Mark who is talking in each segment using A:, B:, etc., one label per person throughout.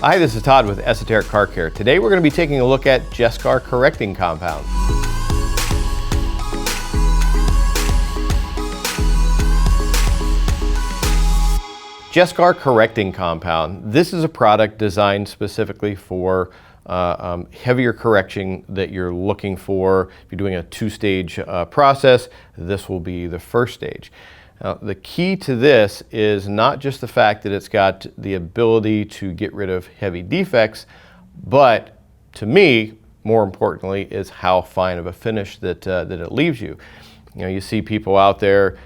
A: Hi, this is Todd with ESOTERIC Car Care. Today we're going to be taking a look at Jescar Correcting Compound. Jescar Correcting Compound. This is a product designed specifically for heavier correction that you're looking for. If you're doing a two-stage process, this will be the first stage. Now, the key to this is not just the fact that it's got the ability to get rid of heavy defects, but to me, more importantly, is how fine of a finish that it leaves you. You know, you see people out there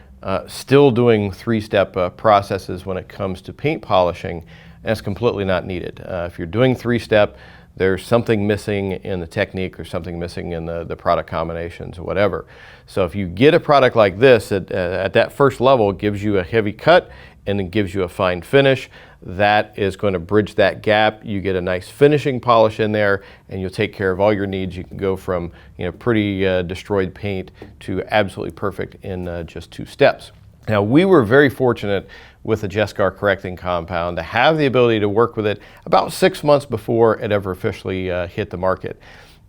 A: still doing three-step processes when it comes to paint polishing, and it's completely not needed. If you're doing three-step, there's something missing in the technique or something missing in the product combinations or whatever. So if you get a product like this at that first level, it gives you a heavy cut and it gives you a fine finish. That is going to bridge that gap. You get a nice finishing polish in there and you'll take care of all your needs. You can go from pretty destroyed paint to absolutely perfect in just 2 steps. Now, we were very fortunate with the Jescar Correcting Compound to have the ability to work with it about 6 months before it ever officially hit the market.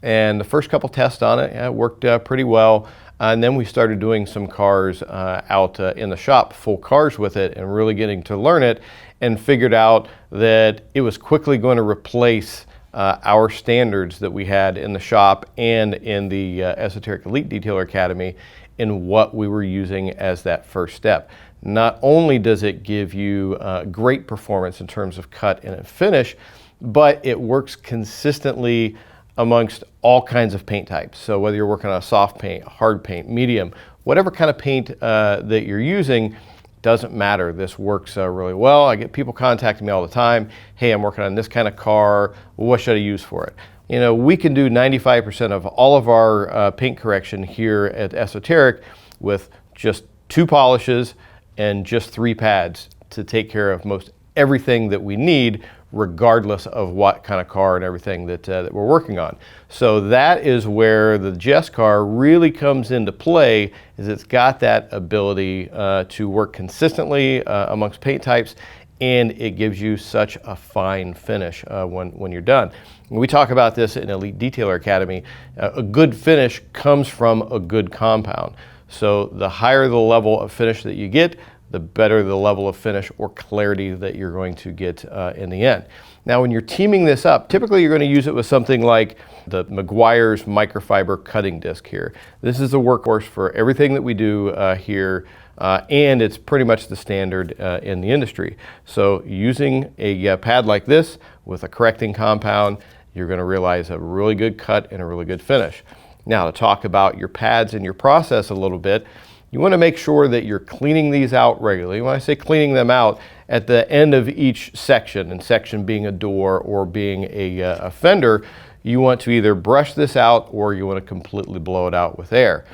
A: And the first couple tests on it worked pretty well. And then we started doing some cars out in the shop, full cars with it, and really getting to learn it, and figured out that it was quickly going to replace our standards that we had in the shop and in the ESOTERIC Elite Detailer Academy in what we were using as that first step. Not only does it give you great performance in terms of cut and finish, but it works consistently amongst all kinds of paint types. So whether you're working on a soft paint, hard paint, medium, whatever kind of paint that you're using, doesn't matter. This works really well. I get people contacting me all the time. Hey, I'm working on this kind of car. What should I use for it? You know, we can do 95% of all of our paint correction here at ESOTERIC with just 2 polishes and just 3 pads to take care of most everything that we need, regardless of what kind of car and everything that we're working on. So that is where the Jescar really comes into play, is it's got that ability to work consistently amongst paint types, and it gives you such a fine finish when you're done. We talk about this in Elite Detailer Academy. A good finish comes from a good compound. So the higher the level of finish that you get, the better the level of finish or clarity that you're going to get in the end. Now, when you're teaming this up, typically you're going to use it with something like the Meguiar's Microfiber cutting disc here. This is the workhorse for everything that we do here, and it's pretty much the standard in the industry. So using a pad like this with a correcting compound, you're going to realize a really good cut and a really good finish. Now, to talk about your pads and your process a little bit, you want to make sure that you're cleaning these out regularly. When I say cleaning them out, at the end of each section, and section being a door or being a fender, you want to either brush this out or you want to completely blow it out with air.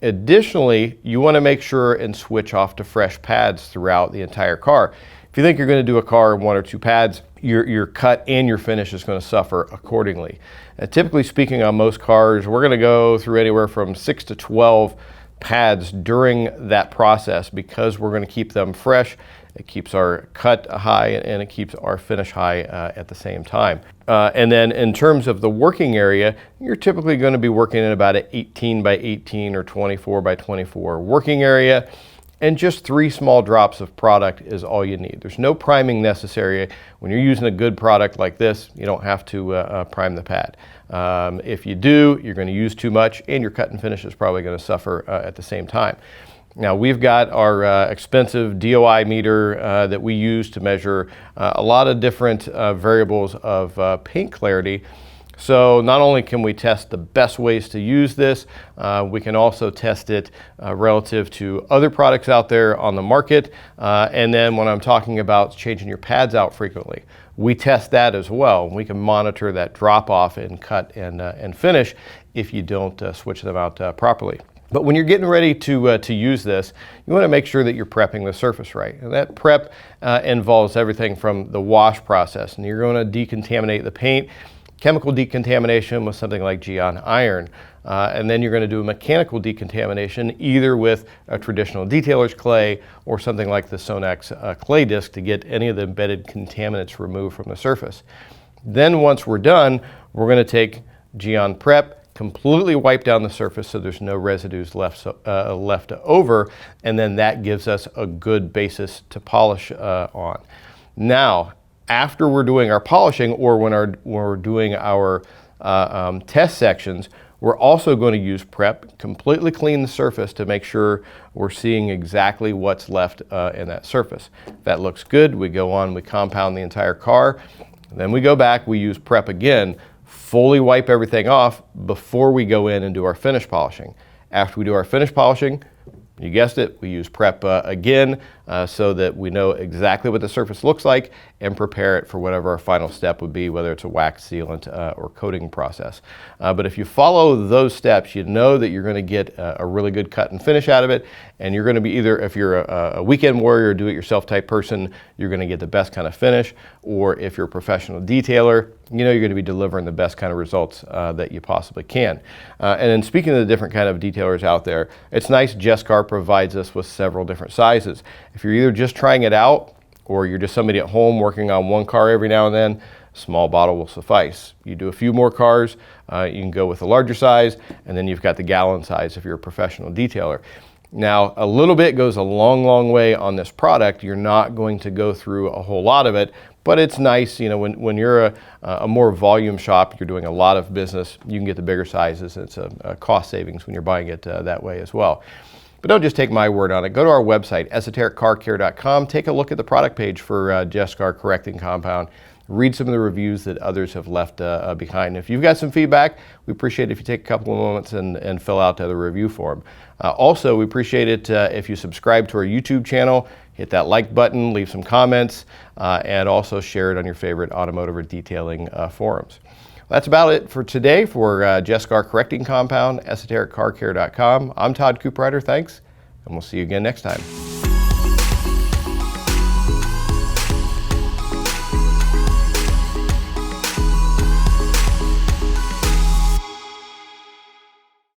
A: Additionally, you want to make sure and switch off to fresh pads throughout the entire car. If you think you're going to do a car in 1 or 2 pads, your cut and your finish is going to suffer accordingly. Typically speaking, on most cars, we're going to go through anywhere from 6 to 12 pads during that process, because we're going to keep them fresh. It keeps our cut high and it keeps our finish high at the same time. And then in terms of the working area, you're typically going to be working in about an 18 by 18 or 24 by 24 working area, and just 3 small drops of product is all you need. There's no priming necessary. When you're using a good product like this, you don't have to prime the pad. If you do, you're going to use too much, and your cut and finish is probably going to suffer at the same time. Now, we've got our expensive DOI meter that we use to measure a lot of different variables of paint clarity. So not only can we test the best ways to use this, we can also test it relative to other products out there on the market. And then when I'm talking about changing your pads out frequently, we test that as well. We can monitor that drop off in cut and finish if you don't switch them out properly. But when you're getting ready to use this, you want to make sure that you're prepping the surface right. And that prep involves everything from the wash process, and you're going to decontaminate the paint. chemical decontamination with something like Geon iron. And then you're going to do a mechanical decontamination either with a traditional detailer's clay or something like the Sonax clay disc to get any of the embedded contaminants removed from the surface. Then once we're done, we're going to take Geon Prep, completely wipe down the surface so there's no residues left over, and then that gives us a good basis to polish on. Now, after we're doing our polishing or when we're doing our test sections, we're also going to use prep, completely clean the surface to make sure we're seeing exactly what's left in that surface. If that looks good, we go on, we compound the entire car, then we go back, we use prep again, fully wipe everything off before we go in and do our finish polishing. After we do our finish polishing, you guessed it, we use prep again so that we know exactly what the surface looks like and prepare it for whatever our final step would be, whether it's a wax, sealant, or coating process. But if you follow those steps, you know that you're going to get a really good cut and finish out of it, and you're going to be either, if you're a weekend warrior, do-it-yourself type person, you're going to get the best kind of finish, or if you're a professional detailer, you know you're going to be delivering the best kind of results that you possibly can. And then speaking of the different kind of detailers out there, it's nice Jescar provides us with several different sizes. If you're either just trying it out or you're just somebody at home working on one car every now and then, a small bottle will suffice. You do a few more cars, you can go with a larger size, and then you've got the gallon size if you're a professional detailer. Now, a little bit goes a long, long way on this product. You're not going to go through a whole lot of it, but it's nice, you know, when you're a more volume shop, you're doing a lot of business, you can get the bigger sizes. It's a cost savings when you're buying it that way as well. But don't just take my word on it. Go to our website, esotericcarcare.com. Take a look at the product page for Jescar Correcting Compound. Read some of the reviews that others have left behind. If you've got some feedback, we appreciate it if you take a couple of moments and fill out the review form. Also, we appreciate it if you subscribe to our YouTube channel, hit that like button, leave some comments, and also share it on your favorite automotive or detailing forums. That's about it for today for Jescar Correcting Compound, esotericcarcare.com. I'm Todd Cooprider, thanks, and we'll see you again next time.